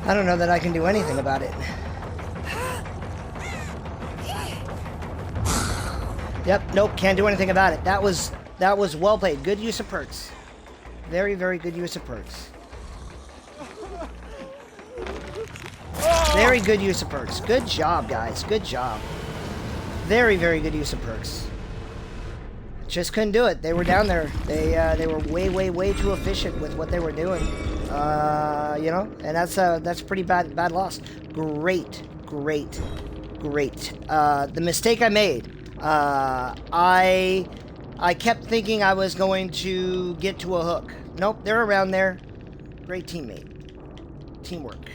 I don't know that I can do anything about it. Yep, nope, can't do anything about it. That was well played. Good use of perks. Very, very good use of perks. Very good use of perks. Good job, guys. Good job. Very, very good use of perks. Just couldn't do it. They were down there. They were way, way, way too efficient with what they were doing. You know, and that's pretty bad loss. Great. The mistake I made. I kept thinking I was going to get to a hook. Nope, they're around there. Great teammate. Teamwork.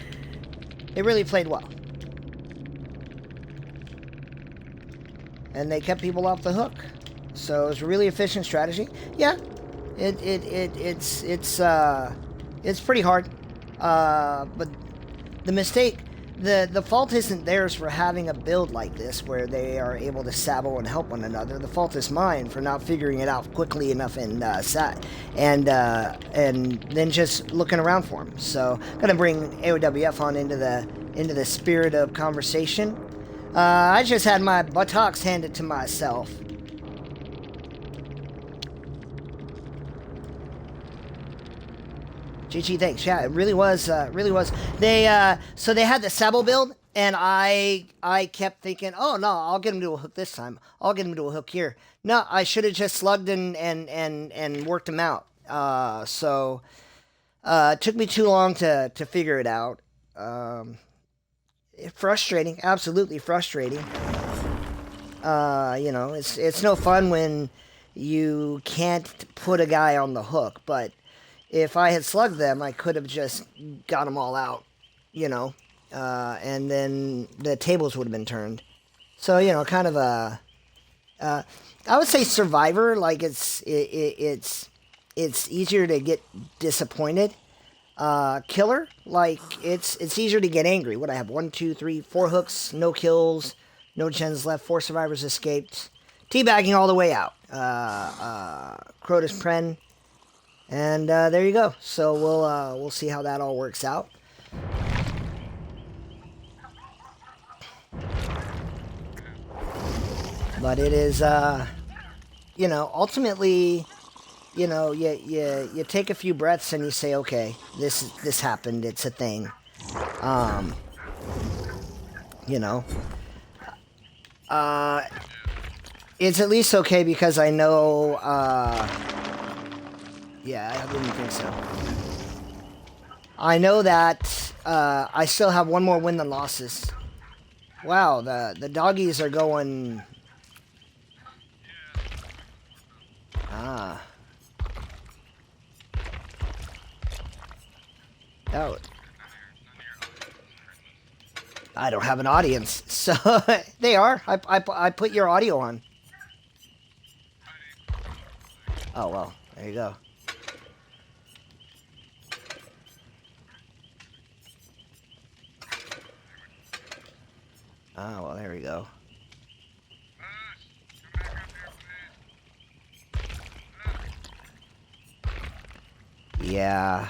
They really played well. And they kept people off the hook. So it was a really efficient strategy. Yeah, it's pretty hard. But the mistake, the fault isn't theirs for having a build like this where they are able to sabo and help one another. The fault is mine for not figuring it out quickly enough and then just looking around for them. So gonna bring AOWF on into the spirit of conversation. I just had my buttocks handed to myself. GG, thanks. Yeah, it really was. They so they had the Sabo build, and I kept thinking, oh no, I'll get him to a hook this time. I'll get him to a hook here. No, I should have just slugged and worked him out. So it took me too long to figure it out. Frustrating, absolutely frustrating. You know, it's no fun when you can't put a guy on the hook, but if I had slugged them, I could have just got them all out, you know, and then the tables would have been turned. So, you know, kind of a, I would say Survivor, like it's easier to get disappointed. Killer, like it's easier to get angry. What I have, 1, 2, 3, 4 hooks, no kills, no gens left, 4 survivors escaped, teabagging all the way out. Crotus Pren. And there you go. So we'll see how that all works out. But it is, you know, ultimately, you know, you take a few breaths and you say, okay, this happened. It's a thing. You know, it's at least okay because I know. Yeah, I didn't think so. I know that I still have one more win than losses. Wow, the doggies are going... Ah. Oh. I don't have an audience, so they are. I put your audio on. Oh, well, there you go. Ah, well, there we go. Yeah.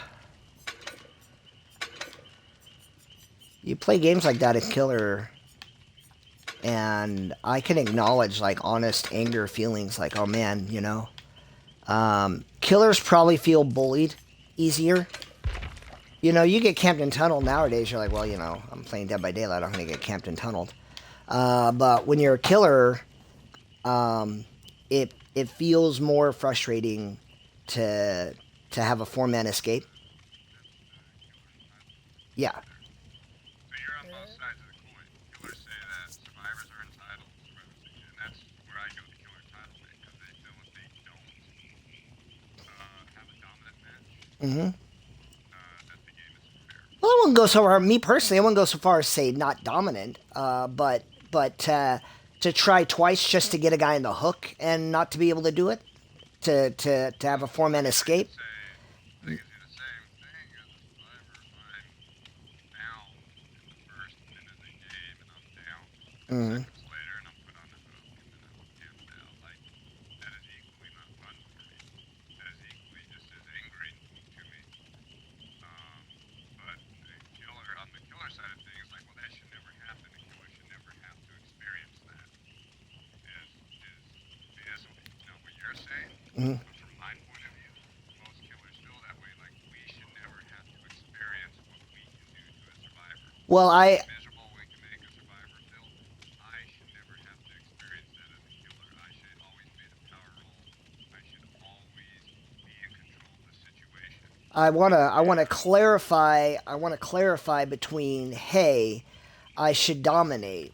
You play games like that at Killer, and I can acknowledge, like, honest anger feelings, like, oh man, you know. Killers probably feel bullied easier. You know, you get camped in tunnel nowadays, you're like, well, you know, I'm playing Dead by Daylight, I'm gonna get camped and tunneled. But when you're a killer, it feels more frustrating to have a 4-man escape. Yeah. So you're on both sides of the coin. Killers say that survivors are entitled, and that's where I go with the killer entitlement, because they feel if they don't have a dominant match, that the game isn't fair. Well, I wouldn't go so far. Me personally, I wouldn't go so far as say not dominant. But to try twice just to get a guy in the hook and not to be able to do it, to have a 4-man escape. They can do the same thing as a survivor if I'm down in the first minute of the game and I'm down seconds later and I'm put on the hook and then I'm camped out. Like, that is equally not fun for me. That is equally just as angry to me. But a killer, I'm Mhm. But from my point of view, most killers feel that way. Like, we should never have to experience what we can do to a survivor. Well, How I miserable we can make a survivor feel, I should never have to experience that as a killer. I should always be the power role. I should always be in control of the situation. I And wanna clarify. I wanna clarify between hey, I should dominate,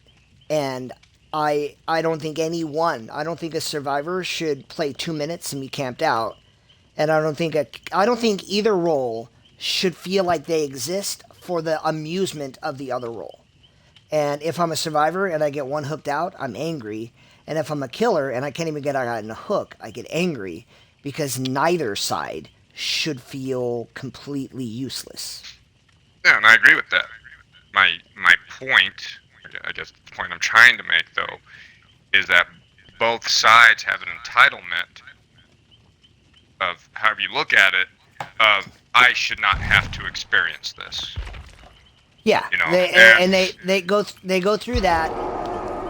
and I don't think anyone. I don't think a survivor should play 2 minutes and be camped out, and I don't think either role should feel like they exist for the amusement of the other role. And if I'm a survivor and I get one hooked out, I'm angry. And if I'm a killer and I can't even get out on a hook, I get angry because neither side should feel completely useless. yeah, and I agree with that. My point, I guess the point I'm trying to make though, is that both sides have an entitlement of, however you look at it, of I should not have to experience this. Yeah, You know, they and and they go through that.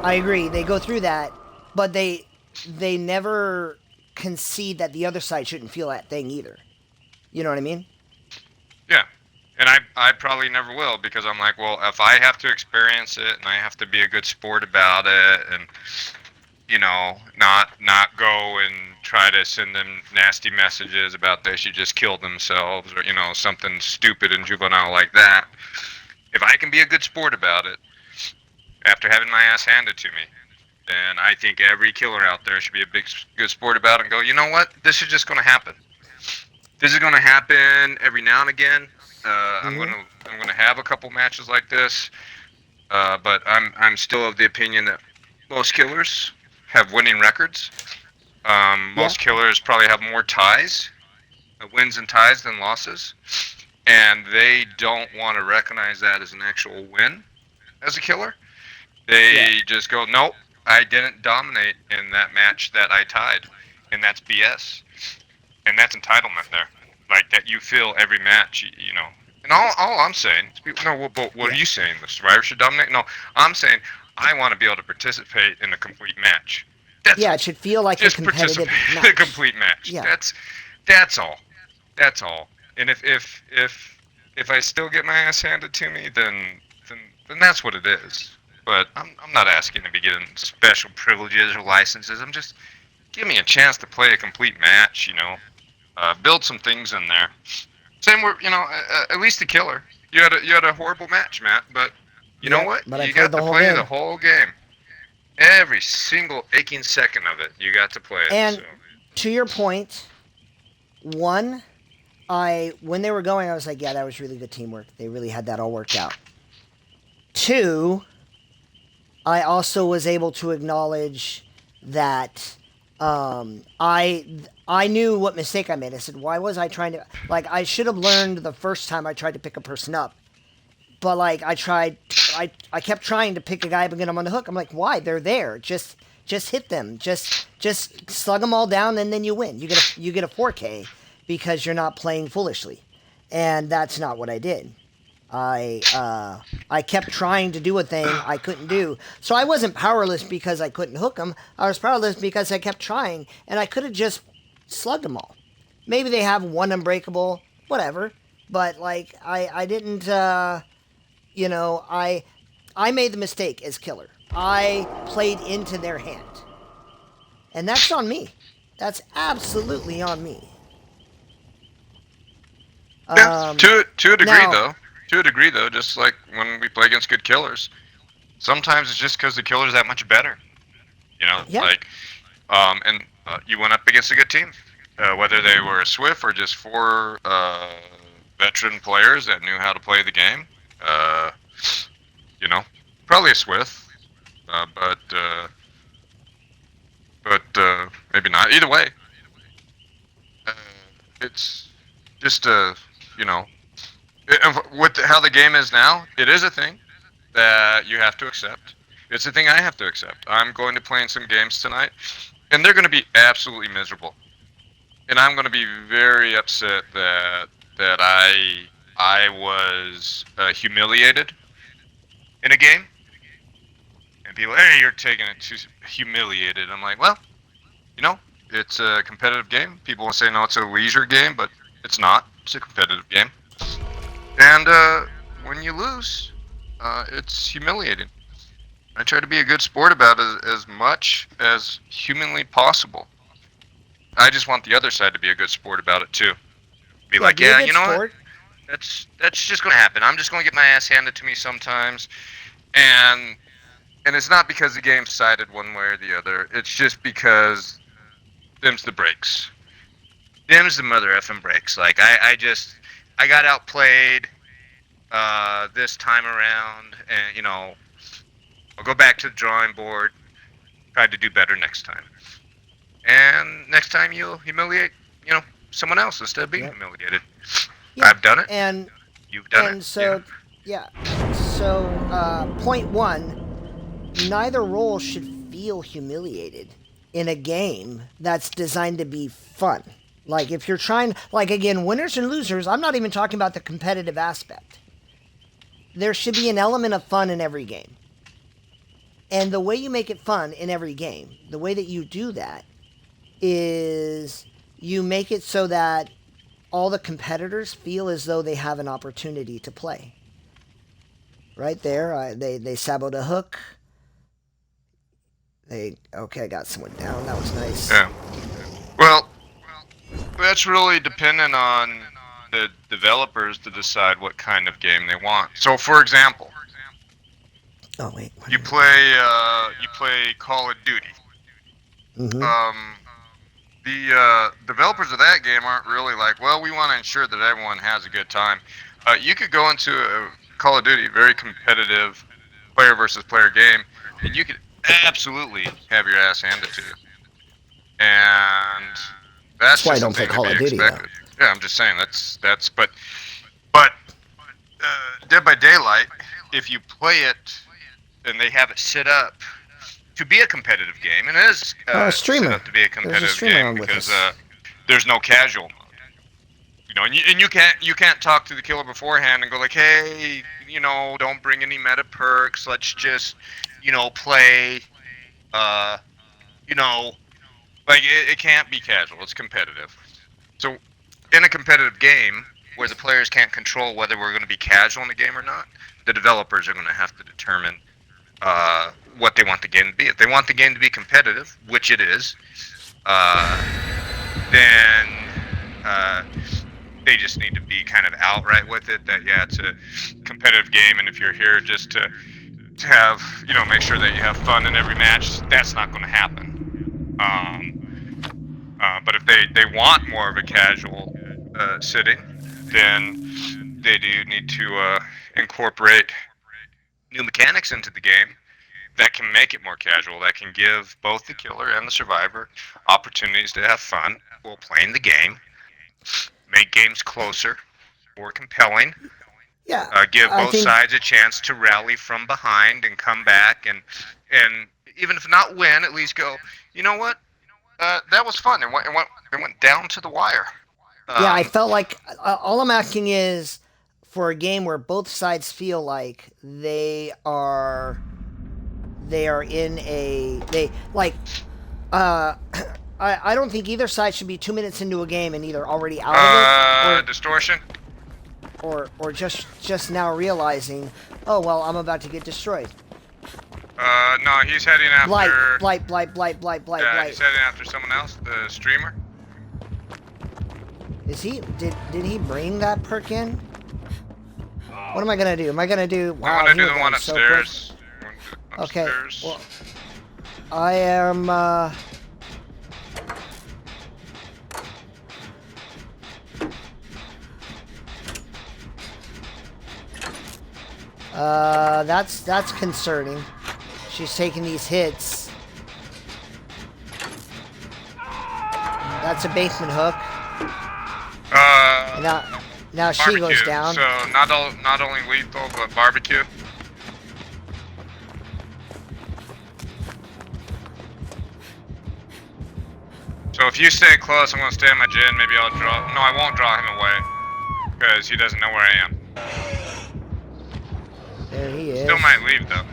I agree. They go through that, but they never concede that the other side shouldn't feel that thing either. You know what I mean? yeah, and I probably never will, because I'm like, well, if I have to experience it and I have to be a good sport about it, and not go and try to send them nasty messages about they should just kill themselves, or something stupid and juvenile like that. If I can be a good sport about it after having my ass handed to me, then I think every killer out there should be a big good sport about it and go, you know what, this is just going to happen. This is going to happen every now and again. I'm Mm-hmm. gonna have a couple matches like this, but I'm still of the opinion that most killers have winning records. Yeah. Most killers probably have more ties, wins and ties, than losses, and they don't want to recognize that as an actual win as a killer. Yeah. They just go, nope, I didn't dominate in that match that I tied, and that's BS, and that's entitlement there. Like that, you feel every match, And all I'm saying, is people, no, but what are Yeah. you saying? The survivor should dominate? No, I'm saying I want to be able to participate in a complete match. That's Yeah. It all. should feel like a Just competitive participate in a match. complete match. Yeah. That's all. That's all. And if I still get my ass handed to me, then then that's what it is. But I'm not asking to be getting special privileges or licenses. I'm just, give me a chance to play a complete match. Build some things in there. Same with, at least the killer. You had a horrible match, Matt. But you know Yep. what? But I You played got the to whole play the game. whole game. Every single aching second of it, you got to play it. And So to your point, one, I when they were going, I was like, yeah, that was really good teamwork. They really had that all worked out. Two, I also was able to acknowledge that I knew what mistake I made. I said, why was I trying to like I should have learned the first time I tried to pick a person up. But like I kept trying to pick a guy up and get him on the hook. I'm like, why? They're there. Just hit them. Just slug them all down and then you win. You get a 4K because you're not playing foolishly. And that's not what I did. I kept trying to do a thing I couldn't do. So I wasn't powerless because I couldn't hook them. I was powerless because I kept trying, and I could have just slugged them all. Maybe they have one unbreakable, whatever. But like I didn't. I made the mistake as killer. I played into their hand, and that's on me. That's absolutely on me. yeah, Um, to a degree now, though. To a degree though, just like when we play against good killers, sometimes it's just because the killer's that much better. yeah, Like, and you went up against a good team, whether they were a Swift or just four veteran players that knew how to play the game. Uh, you know, probably a Swift, but maybe not. Either way, uh, it's just you know, with how the game is now, it is a thing that you have to accept. It's a thing I have to accept. I'm going to play in some games tonight, and they're going to be absolutely miserable. And I'm going to be very upset that I was humiliated in a game, and people, hey, you're taking it too humiliated. I'm like, well, you know, It's a competitive game. People will say no, it's a leisure game, but it's not. It's a competitive game. And when you lose, it's humiliating. I try to be a good sport about it as much as humanly possible. I just want the other side to be a good sport about it too. Be Yeah, like, be a yeah, good you know what? sport. That's just gonna happen. I'm just gonna get my ass handed to me sometimes, and it's not because the game's sided one way or the other. It's just because them's the breaks. Them's the mother effing breaks. Like I got outplayed this time around, and I'll go back to the drawing board, try to do better next time. And next time you'll humiliate, someone else instead of being Yep. humiliated. Yeah, I've done it. and You've done it. so yeah, so point one: neither role should feel humiliated in a game that's designed to be fun. Like if you're trying, like again, winners and losers. I'm not even talking about the competitive aspect. There should be an element of fun in every game. And the way you make it fun in every game, the way that you do that is you make it so that all the competitors feel as though they have an opportunity to play. Right there, they saboed a hook. I got someone down. That was nice. Yeah. Well, that's really dependent on the developers to decide what kind of game they want. So, for example, Oh wait. you play Call of Duty. Mm-hmm. The developers of that game aren't really like, well, we want to ensure that everyone has a good time. You could go into a Call of Duty, very competitive player versus player game, and you could absolutely have your ass handed to you. And that's Why I just a don't play thing to Call be of Duty though. expected. Yeah, I'm just saying but Dead by Daylight, if you play it and they have it set up to be a competitive game, and it is a set streamer. up to be a There's a competitive streamer game on with because us. there's no casual mode. And you can't talk to the killer beforehand and go like, hey, don't bring any meta perks. Let's just play. Uh, like it can't be casual. It's competitive. So in a competitive game where the players can't control whether we're going to be casual in the game or not, the developers are going to have to determine what they want the game to be. If they want the game to be competitive, which it is, then they just need to be kind of outright with it that yeah, it's a competitive game, and if you're here just to have make sure that you have fun in every match, that's not going to happen. But if they want more of a casual sitting, then they do need to incorporate new mechanics into the game that can make it more casual, that can give both the killer and the survivor opportunities to have fun while playing the game, make games closer, more compelling, Yeah, give I both think. sides a chance to rally from behind and come back and even if not win, at least go, you know what, that was fun. It went down to the wire. Yeah, I Um, felt like all I'm asking is for a game where both sides feel like they are in a they like uh I don't think either side should be 2 minutes into a game and either already out of it distortion. or just now realizing, oh well, I'm about to get destroyed. No, he's heading after. Blight. Yeah, he's heading after someone else, the streamer. Is he? Did he bring that perk in? What am I gonna do? Am I gonna do? Wow, I want to he do went the down one so quick. upstairs. Okay. Upstairs. Well, I am. That's concerning. She's taking these hits. That's a basement hook. Now she Barbecue. goes down. So not only lethal but barbecue. So if you stay close, I'm gonna stay in my gin. Maybe I'll draw. No, I won't draw him away because he doesn't know where I am. There he is. Still might leave though.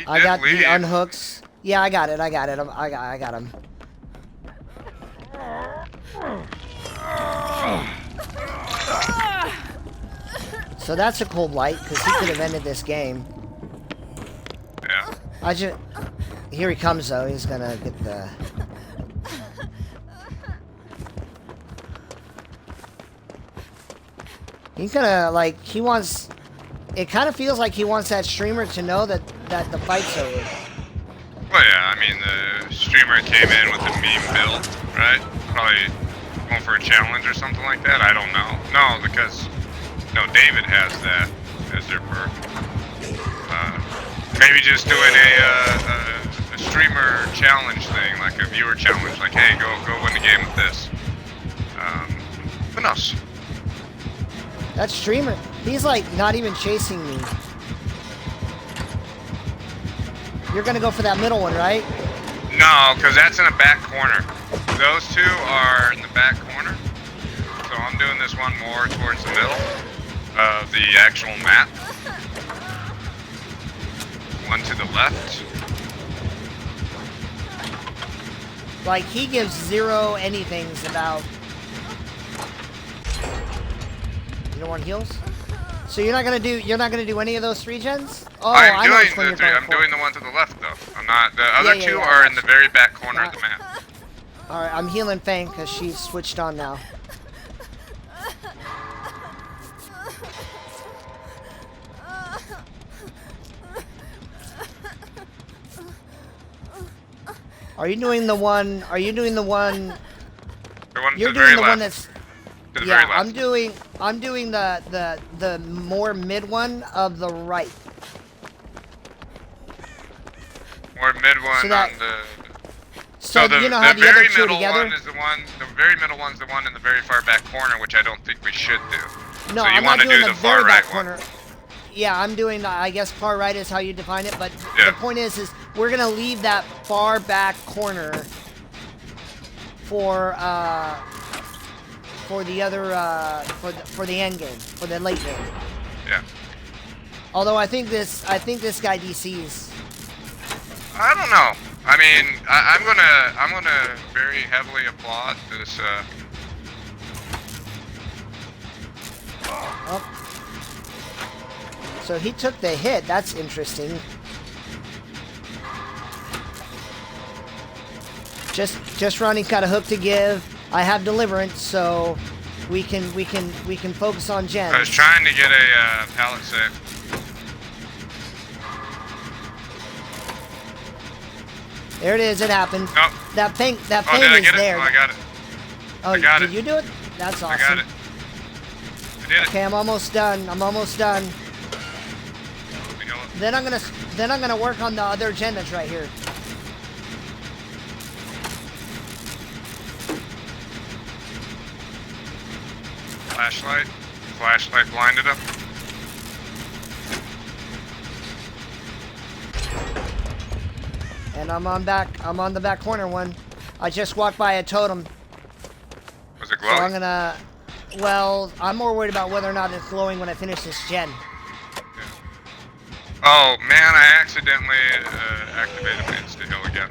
I got leave. the unhooks. Yeah, I got it. I got him. So that's a cool Blight, because he could have ended this game. Yeah. Here he comes, though. He's gonna get the... He's gonna, like, he wants... It kind of feels like he wants that streamer to know that the fight's over. Well, yeah, I mean, the streamer came in with a meme build, right? Probably going for a challenge or something like that. I don't know. No, because, no, David has that as their perk. Maybe just doing a streamer challenge thing, like a viewer challenge, like, hey, go win the game with this. Who knows? That streamer, he's like not even chasing me. You're gonna go for that middle one, right? No, because that's in the back corner. Those two are in the back corner. So I'm doing this one more towards the middle of the actual map. One to the left. Like, he gives zero anythings about... You don't want heals? So you're not gonna do any of those 3 gens? Oh, I'm know doing which one the you're three. going I'm for. doing the one to the left though. I'm not. The other Yeah, two yeah, are in the very back corner of the map. Alright, I'm healing Fang because she's switched on now. Are you doing the one? The one You're to doing the very the left. one that's... To the Yeah, very left. I'm doing the more mid one of the right. Or mid one So that- on the. So, the, you know the how the other very two are middle together? one is the one. The very middle one's the one in the very far back corner, which I don't think we should do. No, so you I'm want not to doing do the the very far back right corner. one. Yeah, I'm doing, I guess far right is how you define it, but Yeah. the point is we're gonna leave that far back corner for the other, for the end game, for the late game. Yeah. Although I think this guy DCs. I don't know. I mean, I'm gonna very heavily applaud this. Oh. So he took the hit. That's interesting. Just running, got a hook to give. I have deliverance, so we can focus on gens. I was trying to get a pallet save. There it is. It happened. Nope. That ping Oh, did I is get it? there. Oh, I got it. Oh, I got did it. you do it? That's awesome. I got it. I did it. Okay, I'm almost done. I'm almost done. We go up. Then I'm gonna work on the other gen that's right here. Flashlight blinded him. And I'm on the back corner one. I just walked by a totem. Was it So I'm glowing? gonna... Well, I'm more worried about whether or not it's glowing when I finish this gen. Oh man, I accidentally activated my insta-heal again.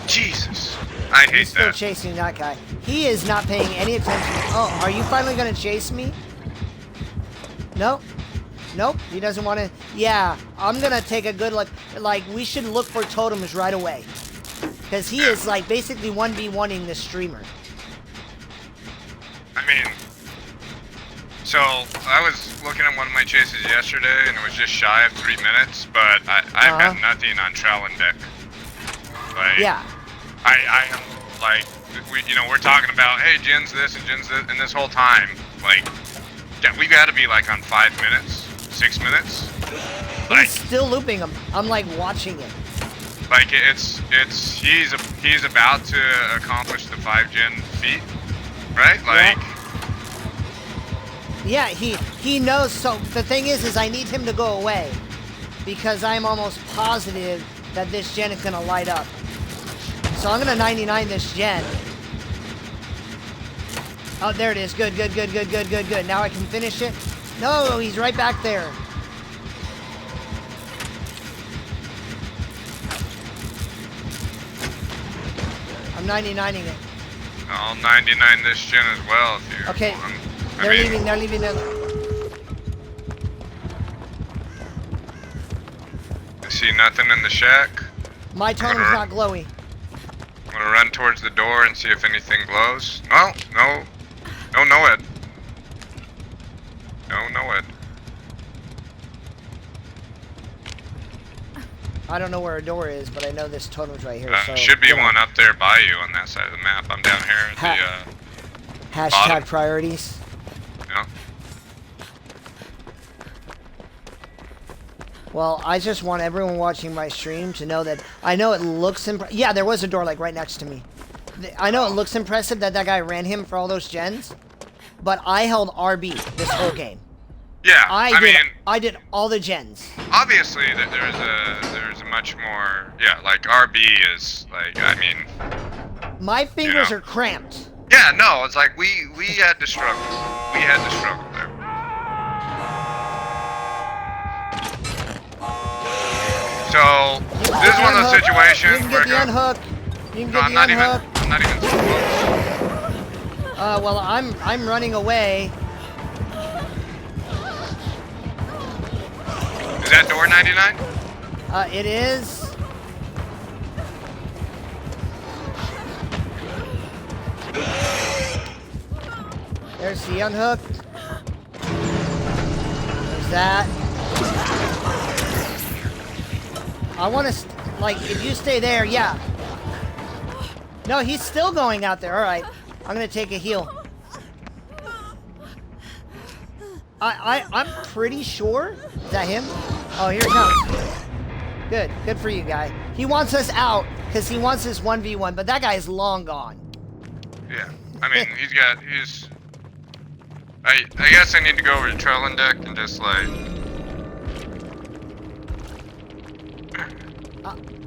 Jesus, I hate He's still that. chasing that guy. He is not paying any attention. Oh, are you finally gonna chase me? Nope. Nope, he doesn't want to. Yeah, I'm gonna take a good look. Like, we should look for totems right away. Because he is, like, basically 1v1ing this streamer. I mean, so I was looking at one of my chases yesterday, and it was just shy of 3 minutes. But I've got nothing on Tralendk. Like, Yeah. I am like, we're talking about, hey, Jin's this and Jin's this, and this whole time, like, yeah, we got to be like on 5 minutes, 6 minutes. Like, He's still looping him. I'm, like, watching it. like he's about to accomplish the 5 Jin feat, right? Like, Yeah, he knows. So the thing is I need him to go away. Because I'm almost positive that this gen is going to light up. So I'm going to 99 this gen. Oh, there it is. Good. Now I can finish it. No, he's right back there. I'm 99ing it. I'll 99 this gen as well if you Okay. want. They're leaving. They're leaving. I see nothing in the shack. My totem's not glowy. I'm gonna run towards the door and see if anything glows. Well, no. No, no, Ed. No, no, Ed. I don't know where a door is, but I know this totem's right here. So should be one up there by you on that side of the map. I'm down here at the hashtag bottom. priorities. Yeah. Well, I just want everyone watching my stream to know that I know it looks yeah, there was a door like right next to me. I know it looks impressive that that guy ran him for all those gens, but I held RB this whole game. Yeah, I did all the gens. Obviously, that there's a much more. Yeah, like RB is like. I mean. My fingers are cramped. Yeah, no, it's like we had to struggle. We had to struggle there. So this is one of those situations you can where get the unhook. You can get the unhook. I'm not even close. Well, I'm running away. Is that door 99? It is. There's the unhook. There's that. I want to, like, if you stay there, yeah. No, he's still going out there. All right. I'm going to take a heal. I'm pretty sure. Is that him? Oh, here it comes. Good. Good for you, guy. He wants us out because he wants this 1v1, but that guy is long gone. Yeah. I mean, he's... I guess I need to go over to Tralendk and just, like...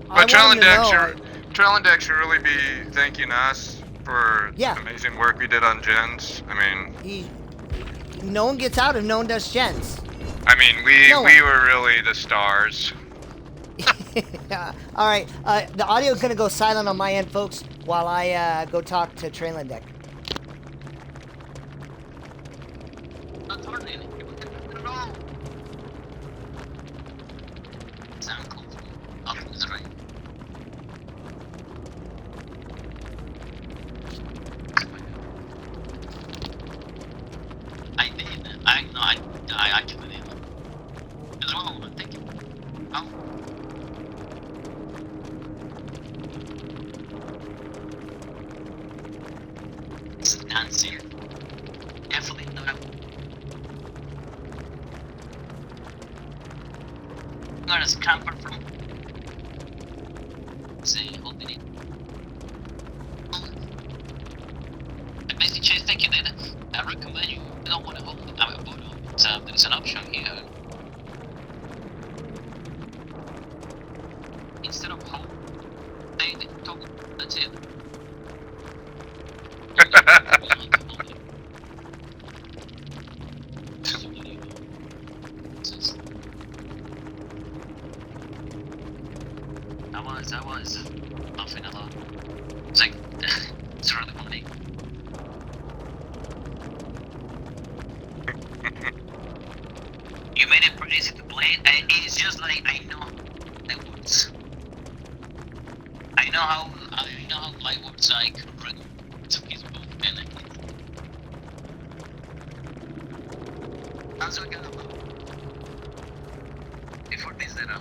But Tralendk should really be thanking us for the amazing work we did on gens. I mean... No one gets out if no one does gens. I mean, we were really the stars. All right, the audio's gonna go silent on my end, folks, while I go talk to Tralendk. I actually did. As well, thank you. Oh. Nancy. Definitely not. Got a scamper from. Say, holding it. I basically chase, thank you, did. I recommend you don't want to hold it. I mean, there's an option here. Instead of hold, they toggle. That's it. That was nothing a lot. It's like it's really funny. You made it pretty easy to play, and it's just like I know the words. I know how my words like to his book and like how's it gonna go? Before this zero.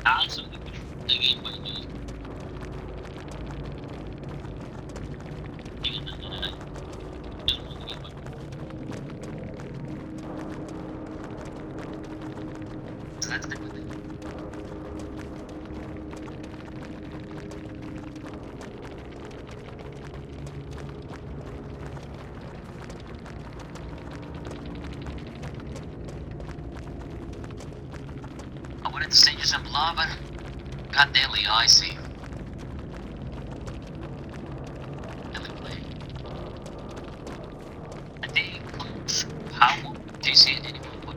Absolutely the game by me. I wanted to send you some love, but God damn it, I see. I think how do you see it anymore?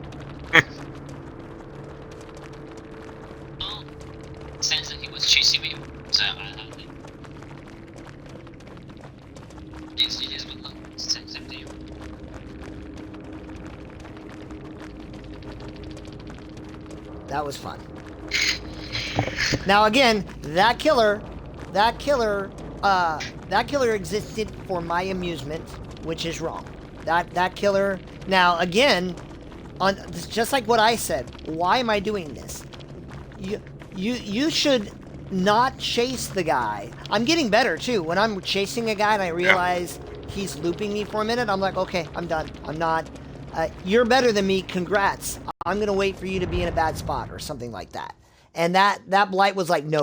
GG's, good luck. Same to you. That was fun. Now again, that killer existed for my amusement, which is wrong. That killer. Now again, on just like what I said, why am I doing this? You should not chase the guy. I'm getting better too. When I'm chasing a guy and I realize he's looping me for a minute, I'm like, okay, I'm done. I'm not. You're better than me. Congrats. I'm gonna wait for you to be in a bad spot or something like that. And that Blight was like, no,